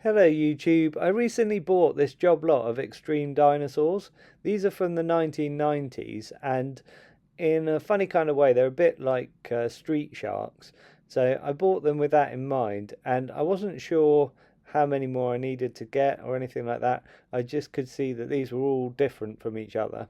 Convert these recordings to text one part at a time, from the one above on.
Hello YouTube, I recently bought this job lot of extreme dinosaurs. These are from the 1990s and in a funny kind of way they're a bit like street sharks. So I bought them with that in mind and I wasn't sure how many more I needed to get or anything like that. I just could see that these were all different from each other.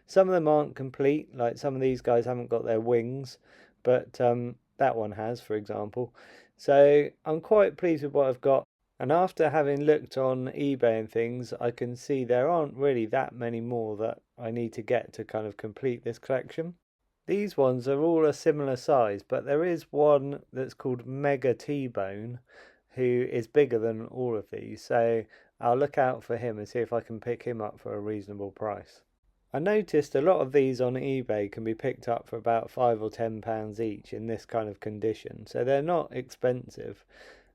Some of them aren't complete, like some of these guys haven't got their wings, but that one has, for example. So I'm quite pleased with what I've got. And after having looked on eBay and things, I can see there aren't really that many more that I need to get to kind of complete this collection. These ones are all a similar size, but there is one that's called Mega T-Bone, who is bigger than all of these. So I'll look out for him and see if I can pick him up for a reasonable price. I noticed a lot of these on eBay can be picked up for about £5 or £10 each in this kind of condition, so they're not expensive.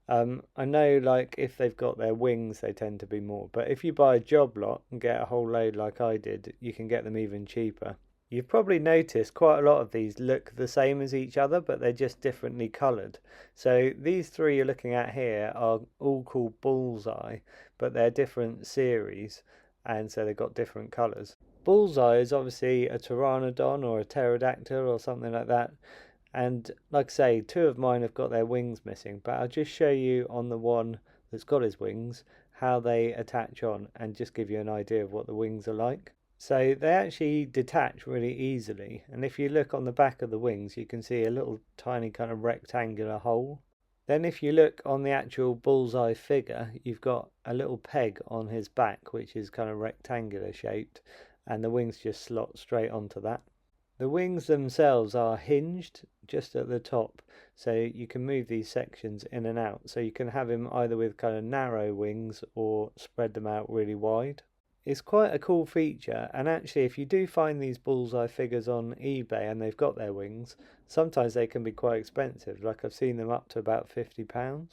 I know like if they've got their wings they tend to be more, but if you buy a job lot and get a whole load like I did, you can get them even cheaper. You've probably noticed quite a lot of these look the same as each other, but they're just differently coloured. So these three you're looking at here are all called Bullseye, but they're different series, and so they've got different colours. Bullseye is obviously a pteranodon or a pterodactyl or something like that. And like I say, two of mine have got their wings missing, but I'll just show you on the one that's got his wings how they attach on and just give you an idea of what the wings are like. So they actually detach really easily, and if you look on the back of the wings you can see a little tiny kind of rectangular hole. Then if you look on the actual Bullseye figure, you've got a little peg on his back which is kind of rectangular shaped, and the wings just slot straight onto that. The wings themselves are hinged just at the top, so you can move these sections in and out. So you can have him either with kind of narrow wings or spread them out really wide. It's quite a cool feature, and actually if you do find these Bullseye figures on eBay and they've got their wings, sometimes they can be quite expensive, like I've seen them up to about £50.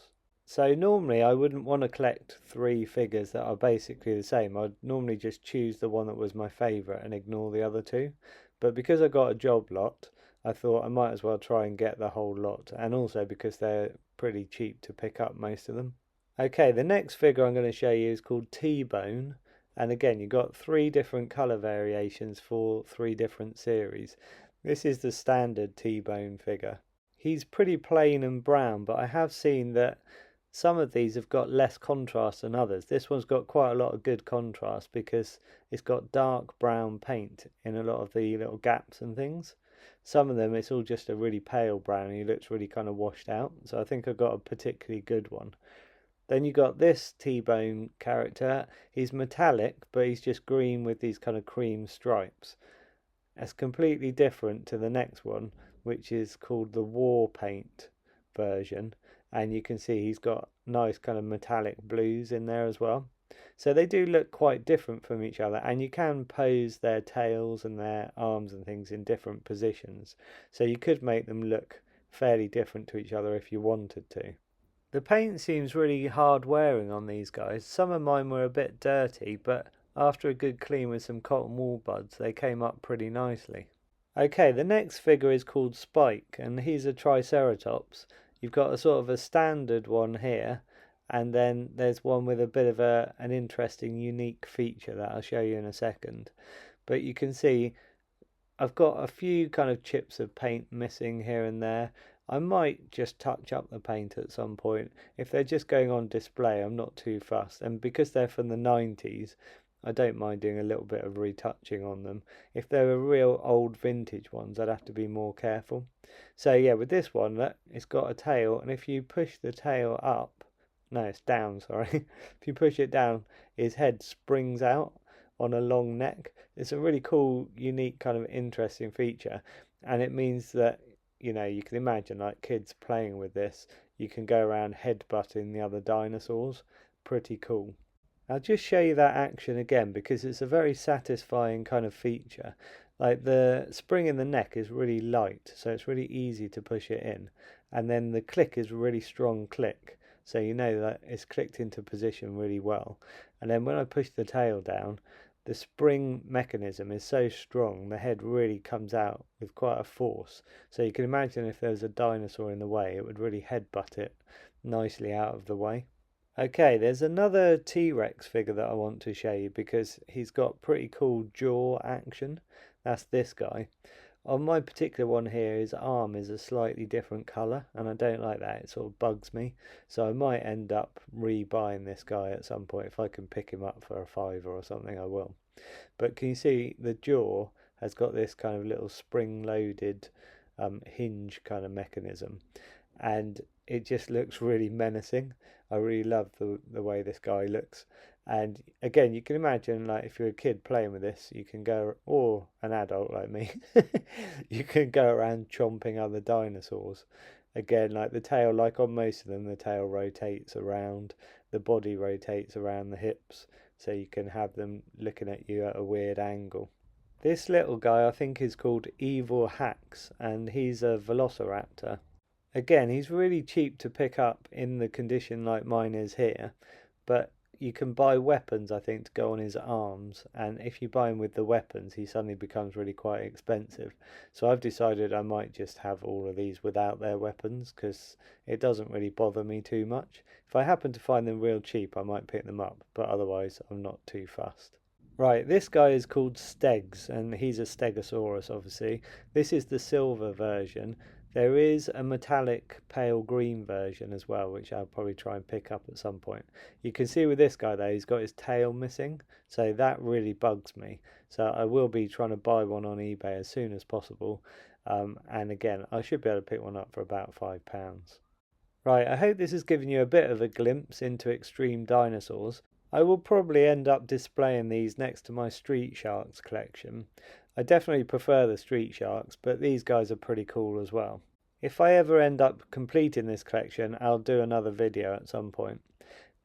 So normally I wouldn't want to collect three figures that are basically the same. I'd normally just choose the one that was my favourite and ignore the other two. But because I got a job lot, I thought I might as well try and get the whole lot, and also because they're pretty cheap to pick up, most of them. Okay, the next figure I'm going to show you is called T-Bone, and again you've got three different colour variations for three different series. This is the standard T-Bone figure. He's pretty plain and brown, but I have seen that some of these have got less contrast than others. This one's got quite a lot of good contrast because it's got dark brown paint in a lot of the little gaps and things. Some of them it's all just a really pale brown and he looks really kind of washed out. So I think I've got a particularly good one. Then you got this T-Bone character. He's metallic, but he's just green with these kind of cream stripes. That's completely different to the next one, which is called the War Paint version, and you can see he's got nice kind of metallic blues in there as well. So they do look quite different from each other, and you can pose their tails and their arms and things in different positions, so you could make them look fairly different to each other if you wanted to. The paint seems really hard wearing on these guys. Some of mine were a bit dirty, but after a good clean with some cotton wool buds they came up pretty nicely. Okay, the next figure is called Spike, and he's a Triceratops. You've got a sort of a standard one here, and then there's one with a bit of an interesting unique feature that I'll show you in a second. But you can see I've got a few kind of chips of paint missing here and there. I might just touch up the paint at some point. If they're just going on display, I'm not too fussed, and because they're from the 90s, I don't mind doing a little bit of retouching on them. If they were real old vintage ones, I'd have to be more careful. So yeah, with this one, look, it's got a tail, and if you push the tail up, no, it's down, sorry. If you push it down, his head springs out on a long neck. It's a really cool, unique, kind of interesting feature, and it means that, you know, you can imagine like kids playing with this. You can go around headbutting the other dinosaurs. Pretty cool. I'll just show you that action again because it's a very satisfying kind of feature. Like the spring in the neck is really light, so it's really easy to push it in. And then the click is a really strong click, so you know that it's clicked into position really well. And then when I push the tail down, the spring mechanism is so strong, the head really comes out with quite a force. So you can imagine if there was a dinosaur in the way, it would really headbutt it nicely out of the way. Okay, there's another T-Rex figure that I want to show you because he's got pretty cool jaw action. That's this guy. On my particular one here, his arm is a slightly different colour, and I don't like that. It sort of bugs me. So I might end up re-buying this guy at some point. If I can pick him up for a fiver or something, I will. But can you see the jaw has got this kind of little spring-loaded hinge kind of mechanism, and it just looks really menacing. I really love the way this guy looks. And again, you can imagine, like, if you're a kid playing with this, you can go, or an adult like me, you can go around chomping other dinosaurs. Again, like the tail, like on most of them, the tail rotates around, the body rotates around the hips, so you can have them looking at you at a weird angle. This little guy I think is called Evil Hax, and he's a velociraptor. Again, he's really cheap to pick up in the condition like mine is here, but you can buy weapons, I think, to go on his arms, and if you buy him with the weapons, he suddenly becomes really quite expensive. So I've decided I might just have all of these without their weapons, because it doesn't really bother me too much. If I happen to find them real cheap, I might pick them up, but otherwise I'm not too fussed. Right, this guy is called Stegz, and he's a Stegosaurus, obviously. This is the silver version. There is a metallic pale green version as well, which I'll probably try and pick up at some point. You can see with this guy though, he's got his tail missing, so that really bugs me. So I will be trying to buy one on eBay as soon as possible. And again, I should be able to pick one up for about £5. Right, I hope this has given you a bit of a glimpse into extreme dinosaurs. I will probably end up displaying these next to my Street Sharks collection. I definitely prefer the Street Sharks, but these guys are pretty cool as well. If I ever end up completing this collection, I'll do another video at some point.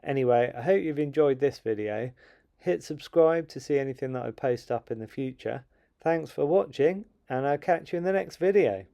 Anyway, I hope you've enjoyed this video. Hit subscribe to see anything that I post up in the future. Thanks for watching, and I'll catch you in the next video.